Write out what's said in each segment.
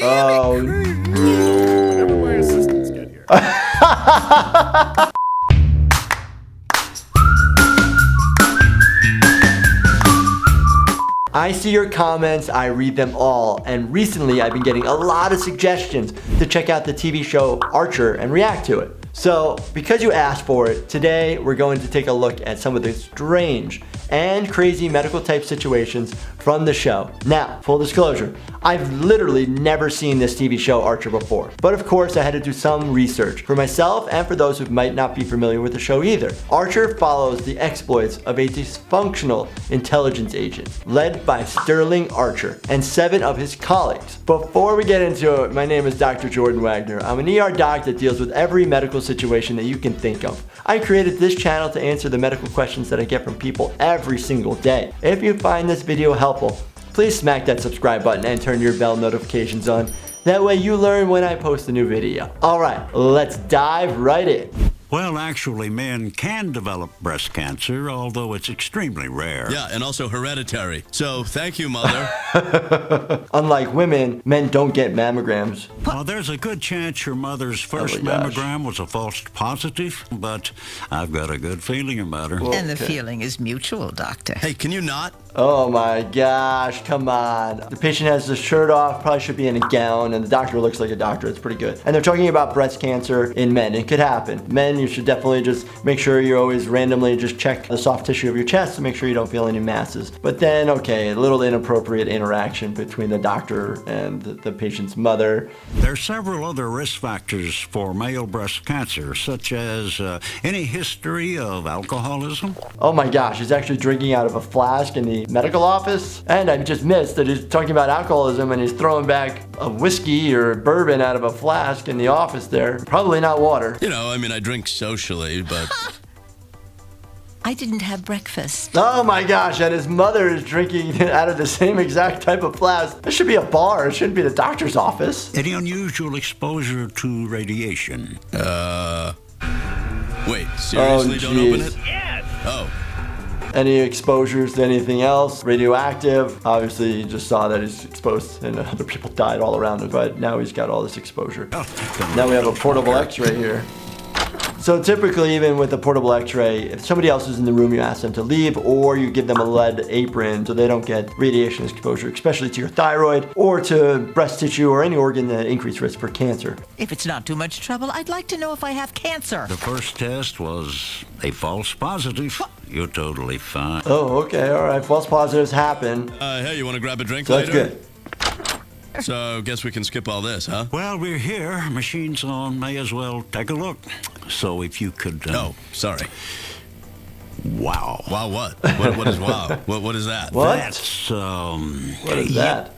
Oh. Whenever my assistants get here. I see your comments, I read them all, and recently I've been getting a lot of suggestions to check out the TV show Archer and react to it. So, because you asked for it, today we're going to take a look at some of the strange and crazy medical type situations from the show. Now, full disclosure, I've literally never seen this TV show Archer before. But of course, I had to do some research for myself and for those who might not be familiar with the show either. Archer follows the exploits of a dysfunctional intelligence agent led by Sterling Archer and 7 of his colleagues. Before we get into it, my name is Dr. Jordan Wagner. I'm an ER doc that deals with every medical situation that you can think of. I created this channel to answer the medical questions that I get from people every single day. If you find this video helpful, please smack that subscribe button and turn your bell notifications on. That way you learn when I post a new video. Alright, let's dive right in. Well, actually, men can develop breast cancer, although it's extremely rare. Yeah, and also hereditary. So, thank you, Mother. Unlike women, men don't get mammograms. Well, there's a good chance your mother's first mammogram was a false positive, but I've got a good feeling about her. And the feeling is mutual, Doctor. Hey, can you not? Oh my gosh, come on. The patient has the shirt off, probably should be in a gown, and the doctor looks like a doctor. It's pretty good. And they're talking about breast cancer in men. It could happen. Men, you should definitely just make sure you always randomly just check the soft tissue of your chest to make sure you don't feel any masses. But then, okay, a little inappropriate interaction between the doctor and the patient's mother. There are several other risk factors for male breast cancer, such as any history of alcoholism. Oh my gosh, he's actually drinking out of a flask in the medical office. And I just missed that he's talking about alcoholism and he's throwing back a whiskey or bourbon out of a flask in the office there. Probably not water. You know, I mean, I drink socially, but... I didn't have breakfast. Oh my gosh, and his mother is drinking out of the same exact type of flask. This should be a bar, it shouldn't be the doctor's office. Any unusual exposure to radiation? Wait, seriously, don't open it? Yes! Oh. Any exposures to anything else? Radioactive. Obviously, you just saw that he's exposed and other people died all around him, but now he's got all this exposure. Now we have a portable x-ray here. So typically, even with a portable x-ray, if somebody else is in the room, you ask them to leave, or you give them a lead apron so they don't get radiation exposure, especially to your thyroid or to breast tissue or any organ that increase risk for cancer. If it's not too much trouble, I'd like to know if I have cancer. The first test was a false positive. You're totally fine. Oh, okay, all right. False positives happen. Hey, you want to grab a drink So later? that's good. So, guess we can skip all this, huh? Well, we're here. Machines on. May as well take a look. So if you could... No, sorry. Wow. Wow what? What is wow? What is that? What? That's, What is that?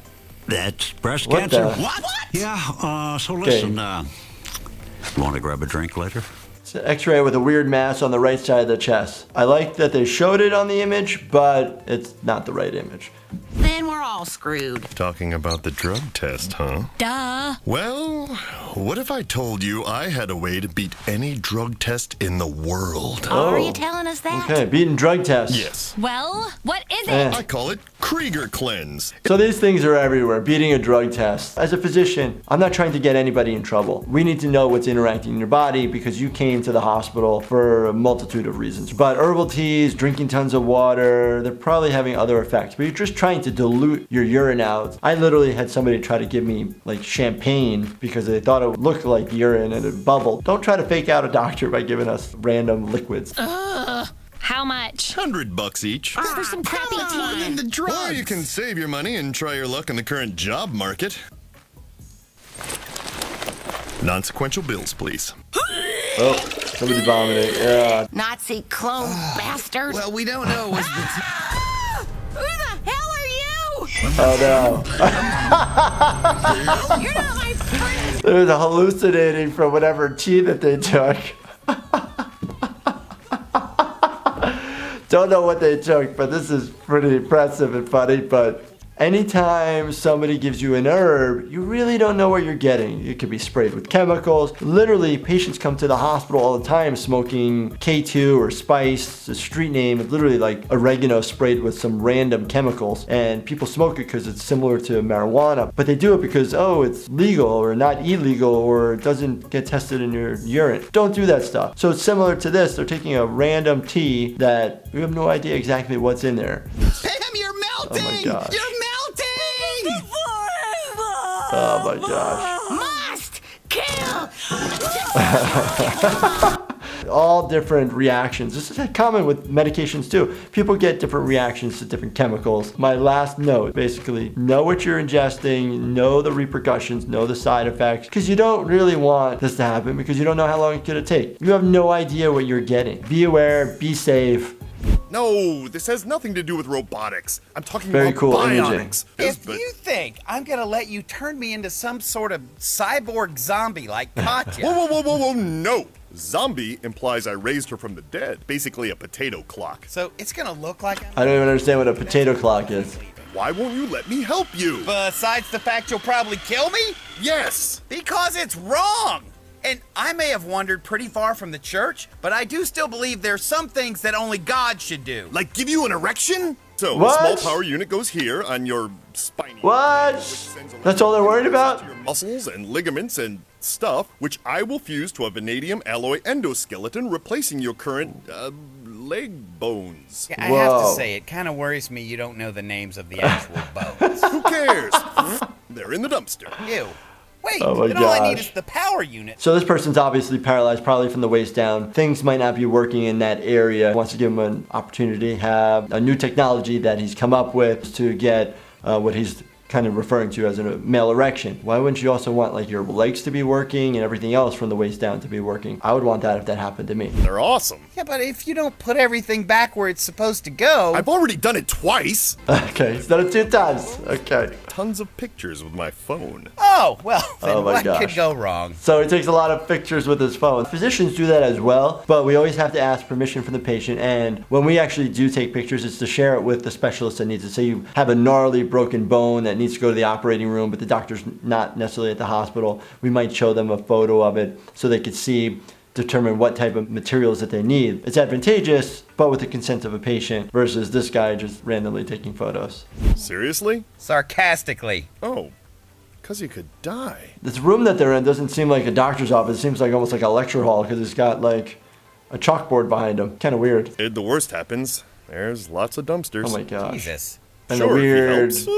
That's breast What cancer. the- What? Yeah, so listen, you want to grab a drink later? It's an x-ray with a weird mass on the right side of the chest. I like that they showed it on the image, but it's not the right image. Then we're all screwed. Talking about the drug test, huh? Duh. Well, what if I told you I had a way to beat any drug test in the world? Are you telling us that? Okay, beating drug tests. Yes. Well, what is Eh. it? I call it Krieger Cleanse. So these things are everywhere, beating a drug test. As a physician, I'm not trying to get anybody in trouble. We need to know what's interacting in your body because you came to the hospital for a multitude of reasons. But herbal teas, drinking tons of water, they're probably having other effects. But you're just trying to dilute your urine out. I literally had somebody try to give me like champagne because they thought it would look like urine and it bubbled. Don't try to fake out a doctor by giving us random liquids. How much? $100 each. For some crappy tea. Or you can save your money and try your luck in the current job market. Non-sequential bills, please. Oh, somebody vomiting. Yeah. Nazi clone bastard. Well, we don't know. Was the Who the hell are you? Oh no. You're not my friend. They're hallucinating from whatever tea that they took. Don't know what they took, but this is pretty impressive and funny, but Anytime somebody gives you an herb, you really don't know what you're getting. It could be sprayed with chemicals. Literally, patients come to the hospital all the time smoking K2 or Spice, the street name. It's literally like oregano sprayed with some random chemicals. And people smoke it because it's similar to marijuana. But they do it because, oh, it's legal or not illegal or it doesn't get tested in your urine. Don't do that stuff. So it's similar to this. They're taking a random tea that we have no idea exactly what's in there. Pam, you're melting! Oh my gosh. You're melting! Oh my gosh. Must kill. All different reactions. This is common with medications too. People get different reactions to different chemicals. My last note, basically, know what you're ingesting, know the repercussions, know the side effects, because you don't really want this to happen because you don't know how long it's going to take. You have no idea what you're getting. Be aware, be safe. No, this has nothing to do with robotics. I'm talking Very about cool bionics. If you think I'm gonna let you turn me into some sort of cyborg zombie like Katya, Whoa, no. Zombie implies I raised her from the dead. Basically a potato clock. so it's gonna look like I don't even understand what a potato clock is. Why won't you let me help you? Besides the fact you'll probably kill me? Yes. Because it's wrong! And I may have wandered pretty far from the church, but I do still believe there's some things that only God should do. Like give you an erection? So What? a small power unit goes here on your spiny. What? which sends That's all they're worried about? to your muscles and ligaments and stuff, which I will fuse to a vanadium alloy endoskeleton, replacing your current leg bones. Yeah, I have to Whoa. say, it kind of worries me you don't know the names of the actual bones. Who cares? They're in the dumpster. Ew. Wait, Oh my then all I need gosh. is the power unit. So this person's obviously paralyzed, probably from the waist down. Things might not be working in that area. Wants to give him an opportunity, have a new technology that he's come up with to get what he's kind of referring to as a male erection. Why wouldn't you also want like your legs to be working and everything else from the waist down to be working? I would want that if that happened to me. They're awesome. Yeah, but if you don't put everything back where it's supposed to go... I've already done it twice. Okay, he's done it 2 times. Okay. Tons of pictures with my phone. Oh, well, then Oh my what gosh. could go wrong? So he takes a lot of pictures with his phone. Physicians do that as well, but we always have to ask permission from the patient. And when we actually do take pictures, it's to share it with the specialist that needs it. Say you have a gnarly broken bone that needs to go to the operating room, but the doctor's not necessarily at the hospital. We might show them a photo of it so they could see, determine what type of materials that they need. It's advantageous, but with the consent of a patient versus this guy just randomly taking photos. Seriously? Sarcastically. Oh, because you could die. This room that they're in doesn't seem like a doctor's office. It seems like almost like a lecture hall because it's got like a chalkboard behind him. Kind of weird. If the worst happens, there's lots of dumpsters. Oh my gosh. Jesus. And Sure, a if he weird helps.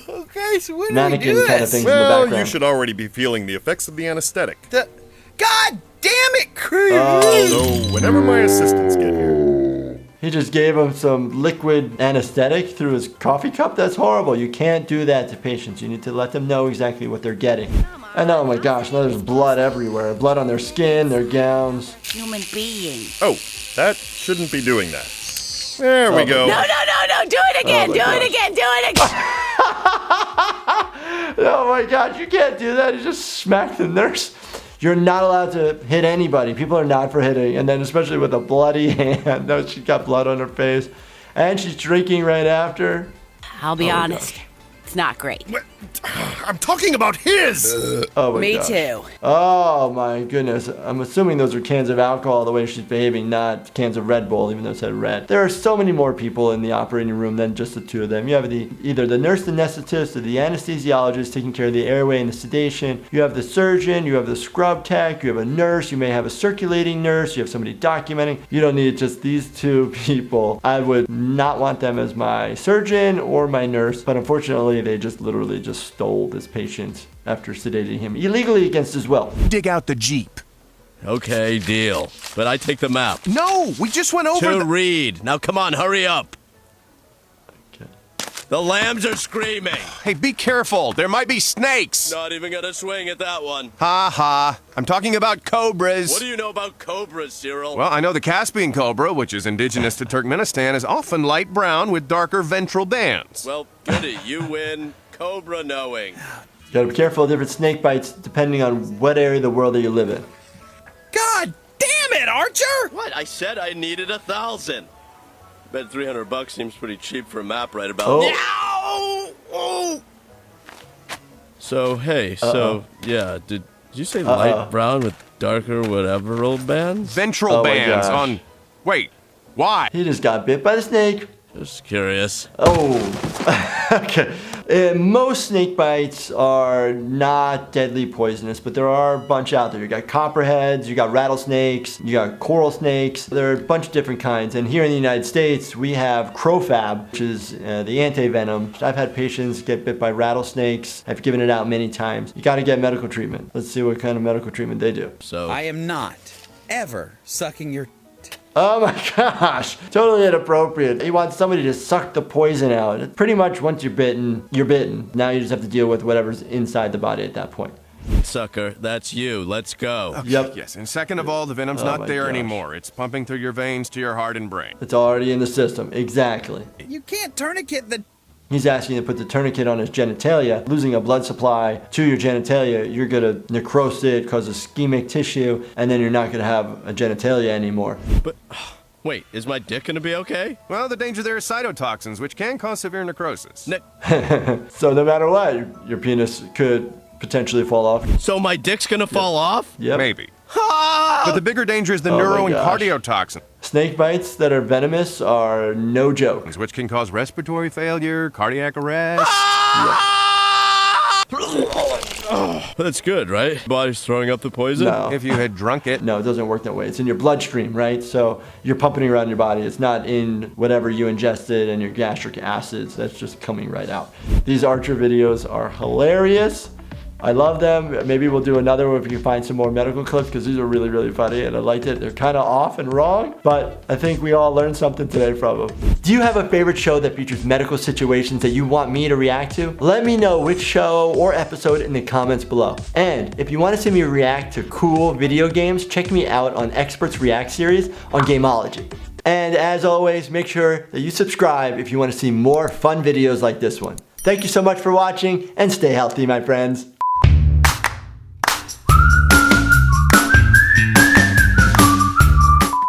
Okay, so when do we mannequin do kind of this? things in the Well, background. you should already be feeling the effects of the anesthetic. God damn it, Chris! So whenever my assistants get here, He just gave him some liquid anesthetic through his coffee cup? That's horrible. You can't do that to patients. You need to let them know exactly what they're getting. And oh my gosh, now there's blood everywhere. Blood on their skin, their gowns. Human being. oh, that shouldn't be doing that. There we go. No, do it again. my do gosh. it again. Do it again. Oh my god, you can't do that. You just smack the nurse. You're not allowed to hit anybody. People are not for hitting. And then especially with a bloody hand. No, she's got blood on her face. And she's drinking right after. I'll be Oh my honest. gosh. It's not great. What? I'm talking about his. Oh my Me gosh. too. Oh my goodness. I'm assuming those are cans of alcohol the way she's behaving, not cans of Red Bull, even though it said red. There are so many more people in the operating room than just the 2 of them. You have either the nurse anesthetist or the anesthesiologist taking care of the airway and the sedation. You have the surgeon, you have the scrub tech, you have a nurse, you may have a circulating nurse, you have somebody documenting. You don't need just these 2 people. I would not want them as my surgeon or my nurse, but unfortunately they just literally just stole this patient after sedating him illegally against his will. Dig out the Jeep. Okay, deal. But I take the map. No, we just went over To read. Now come on, hurry up. Okay. The lambs are screaming. Hey, be careful. There might be snakes. Not even gonna swing at that one. Ha ha. I'm talking about cobras. What do you know about cobras, Cyril? Well, I know the Caspian cobra, which is indigenous to Turkmenistan, is often light brown with darker ventral bands. Well, goody, you win. Cobra knowing. You gotta be careful of different snake bites depending on what area of the world that you live in. God damn it, Archer! What? I said I needed 1,000. Bet $300 seems pretty cheap for a map right about Oh. now. So, hey, yeah, did you say light brown with darker whatever, old bands? Ventral Oh my bands gosh. on. Wait, why? He just got bit by the snake. Just curious. Oh, okay. Most snake bites are not deadly poisonous, but there are a bunch out there. You got copperheads, you got rattlesnakes, you got coral snakes. There are a bunch of different kinds. And here in the United States, we have crofab, which is the anti-venom. I've had patients get bit by rattlesnakes. I've given it out many times. You got to get medical treatment. Let's see what kind of medical treatment they do. So, I am not ever sucking your. Oh my gosh, totally inappropriate. You want somebody to suck the poison out. It's pretty much once you're bitten, you're bitten. Now you just have to deal with whatever's inside the body at that point. sucker, that's you. Let's go. Yep. Yes, and second of all, the venom's Oh not my there gosh. anymore. It's pumping through your veins to your heart and brain. It's already in the system, exactly. You can't tourniquet the. He's asking you to put the tourniquet on his genitalia. Losing a blood supply to your genitalia, you're gonna necrose it, cause ischemic tissue, and then you're not gonna have a genitalia anymore. But, wait, is my dick gonna be okay? Well, the danger there is cytotoxins, which can cause severe necrosis. So no matter what, your penis could potentially fall off. So my dick's gonna fall off? Yep. Maybe. But the bigger danger is the Oh my neuro and gosh. cardiotoxins, Snake bites that are venomous are no joke. which can cause respiratory failure, cardiac arrest. That's good, right? Body's throwing up the poison? No. If you had drunk it. No, it doesn't work that way. It's in your bloodstream, right? So you're pumping it around your body. It's not in whatever you ingested and your gastric acids. That's just coming right out. These Archer videos are hilarious. I love them. Maybe we'll do another one if we can find some more medical clips because these are really, really funny and I liked it. They're kind of off and wrong, but I think we all learned something today from them. Do you have a favorite show that features medical situations that you want me to react to? Let me know which show or episode in the comments below. And if you want to see me react to cool video games, check me out on Experts React series on Gameology. And as always, make sure that you subscribe if you want to see more fun videos like this one. Thank you so much for watching and stay healthy, my friends.